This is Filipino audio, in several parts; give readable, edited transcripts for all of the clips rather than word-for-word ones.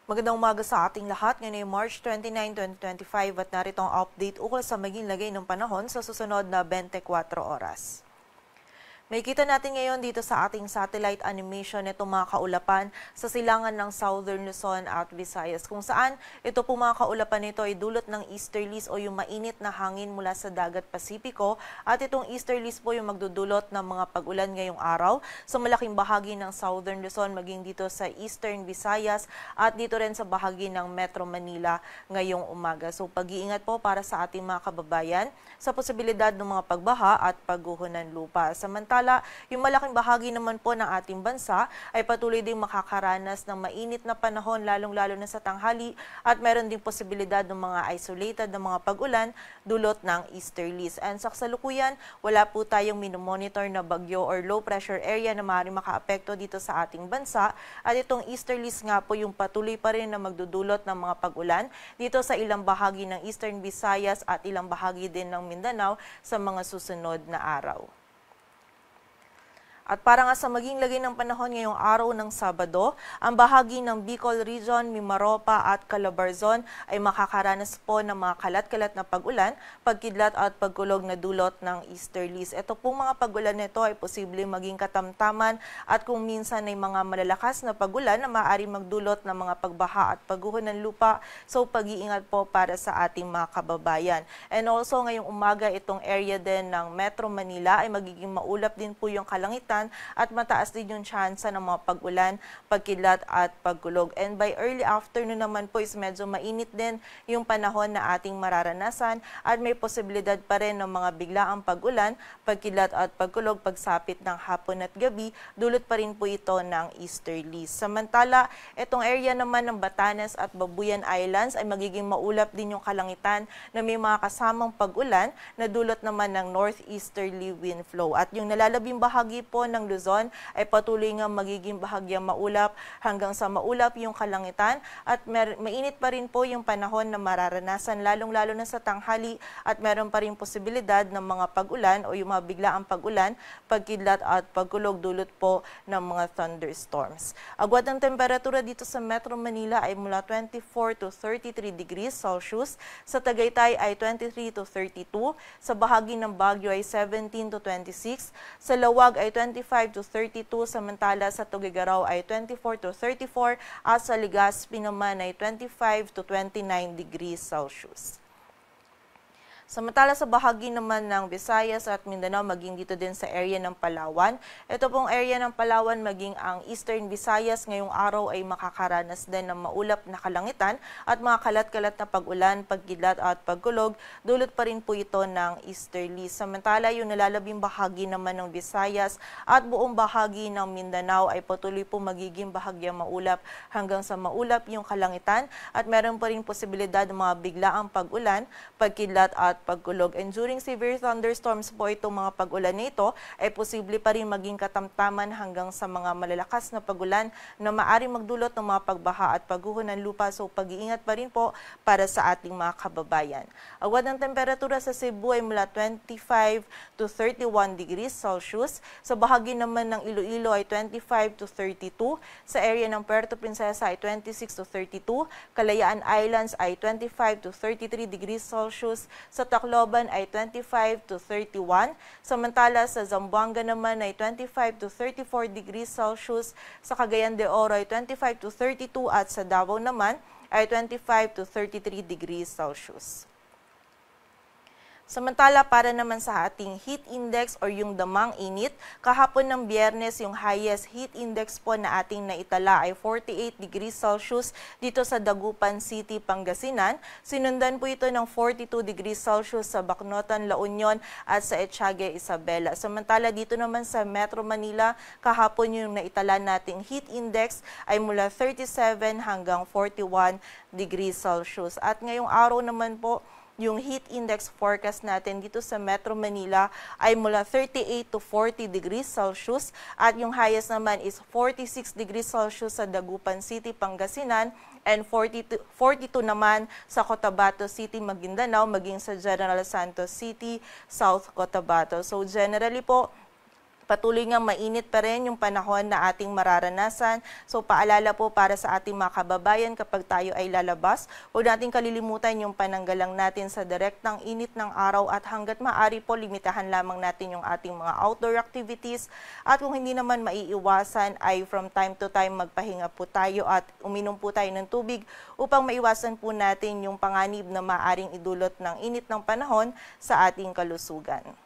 Magandang umaga sa ating lahat. Ngayon ay March 29, 2025 at narito ang update ukol sa maging lagay ng panahon sa susunod na 24 oras. Makikita natin ngayon dito sa ating satellite animation itong mga kaulapan sa silangan ng Southern Luzon at Visayas kung saan ito po mga kaulapan nito ay dulot ng easterlies o yung mainit na hangin mula sa dagat Pasipiko at itong easterlies po yung magdudulot ng mga pag-ulan ngayong araw sa malaking bahagi ng Southern Luzon maging dito sa Eastern Visayas at dito rin sa bahagi ng Metro Manila ngayong umaga. So pag-iingat po para sa ating mga kababayan sa posibilidad ng mga pagbaha at pagguho ng lupa. Samantala, yung malaking bahagi naman po ng ating bansa ay patuloy ding makakaranas ng mainit na panahon lalong-lalo na sa tanghali at meron ding posibilidad ng mga isolated na mga pag-ulan dulot ng easterlies. And sa kasalukuyan, wala po tayong minomonitor na bagyo or low pressure area na maaaring makaapekto dito sa ating bansa at itong easterlies nga po yung patuloy pa rin na magdudulot ng mga pag-ulan dito sa ilang bahagi ng Eastern Visayas at ilang bahagi din ng Mindanao sa mga susunod na araw. At para nga sa maging lagay ng panahon ngayong araw ng Sabado, ang bahagi ng Bicol Region, Mimaropa at Calabarzon ay makakaranas po ng mga kalat-kalat na pag-ulan, pagkidlat at pagkulog na dulot ng easterlies. Ito pong mga pag-ulan nito ay posibleng maging katamtaman at kung minsan ay mga malalakas na pag-ulan na maaari magdulot ng mga pagbaha at pagguho ng lupa. So pag-iingat po para sa ating mga kababayan. And also ngayong umaga itong area din ng Metro Manila ay magiging maulap din po yung kalangitan at mataas din yung tsansa ng mga pag-ulan, pagkidlat at pagkulog. And by early afternoon naman po is medyo mainit din yung panahon na ating mararanasan at may posibilidad pa rin ng mga biglaang pag-ulan, pagkidlat at pagkulog pagsapit ng hapon at gabi, dulot pa rin po ito ng easterlies. Samantala, itong area naman ng Batanes at Babuyan Islands ay magiging maulap din yung kalangitan na may mga kasamang pag-ulan na dulot naman ng northeasterly wind flow. At yung nalalabing bahagi po ng Luzon ay patuloy nga magiging bahagyang maulap hanggang sa maulap yung kalangitan at mainit pa rin po yung panahon na mararanasan lalong-lalo na sa tanghali at meron pa rin posibilidad ng mga pag-ulan o yung mga biglaang pag-ulan, pagkidlat at pagkulog dulot po ng mga thunderstorms. Agwat ng temperatura dito sa Metro Manila ay mula 24 to 33 degrees Celsius, sa Tagaytay ay 23 to 32, sa bahagi ng Baguio ay 17 to 26, sa Lawag ay 25 to 32, samantala sa Tuguegarao ay 24 to 34 at sa Legazpi naman ay 25 to 29 degrees Celsius. Samantala sa bahagi naman ng Visayas at Mindanao, maging dito din sa area ng Palawan. Ito pong area ng Palawan, maging ang Eastern Visayas ngayong araw ay makakaranas din ng maulap na kalangitan at mga kalat-kalat na pag-ulan, pagkidlat at pagkulog. Dulot pa rin po ito ng easterlies. Samantala yung nalalabing bahagi naman ng Visayas at buong bahagi ng Mindanao ay patuloy po magiging bahagyang maulap hanggang sa maulap yung kalangitan at meron pa rin posibilidad ng mga biglaang pag-ulan, pagkidlat at pagkulog. And during severe thunderstorms po itong mga pag-ulan nito ay posible pa rin maging katamtaman hanggang sa mga malalakas na pag-ulan na maaring magdulot ng mga pagbaha at pagguho ng lupa. So pag-iingat pa rin po para sa ating mga kababayan. Agwat ng temperatura sa Cebu ay mula 25 to 31 degrees Celsius. Sa bahagi naman ng Iloilo ay 25 to 32. Sa area ng Puerto Princesa ay 26 to 32. Kalayaan Islands ay 25 to 33 degrees Celsius. Sa Tacloban ay 25 to 31. Samantala sa Zamboanga naman ay 25 to 34 degrees Celsius. Sa Cagayan de Oro ay 25 to 32 at sa Davao naman ay 25 to 33 degrees Celsius. Samantala, para naman sa ating heat index or yung damang init, kahapon ng Biyernes yung highest heat index po na ating naitala ay 48 degrees Celsius dito sa Dagupan City, Pangasinan. Sinundan po ito ng 42 degrees Celsius sa Bacnotan, La Union at sa Etiague, Isabela. Samantala, dito naman sa Metro Manila, kahapon yung naitala nating heat index ay mula 37 hanggang 41 degrees Celsius. At ngayong araw naman po, yung heat index forecast natin dito sa Metro Manila ay mula 38 to 40 degrees Celsius at yung highest naman is 46 degrees Celsius sa Dagupan City, Pangasinan and 42 naman sa Cotabato City, Maguindanao, maging sa General Santos City, South Cotabato. So generally po, Patuloy nga mainit pa rin yung panahon na ating mararanasan. So paalala po para sa ating mga kababayan kapag tayo ay lalabas, huwag natin kalilimutan yung pananggalang natin sa direktang init ng araw at hanggat maaari po limitahan lamang natin yung ating mga outdoor activities. At kung hindi naman maiiwasan ay from time to time magpahinga po tayo at uminom po tayo ng tubig upang maiwasan po natin yung panganib na maaaring idulot ng init ng panahon sa ating kalusugan.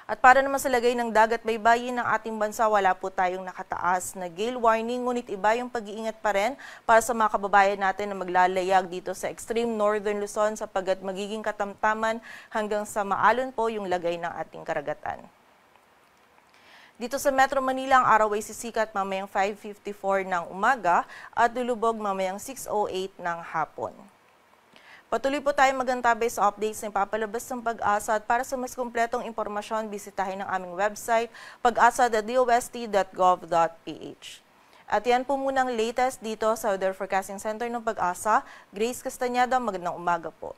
At para naman sa lagay ng dagat baybayin ng ating bansa, wala po tayong nakataas na gale warning, ngunit iba yung pag-iingat pa rin para sa mga kababayan natin na maglalayag dito sa extreme northern Luzon sapagkat magiging katamtaman hanggang sa maalon po yung lagay ng ating karagatan. Dito sa Metro Manila, ang araw ay sisikat mamayang 5:54 ng umaga at lulubog mamayang 6:08 ng hapon. Patuloy po tayo magantabay sa updates na ipapalabas ng Pag-asa at para sa mas kumpletong impormasyon, bisitahin ang aming website pag-asa.dost.gov.ph. At yan po munang latest dito sa Weather Forecasting Center ng Pag-asa. Grace Castañeda, magandang umaga po.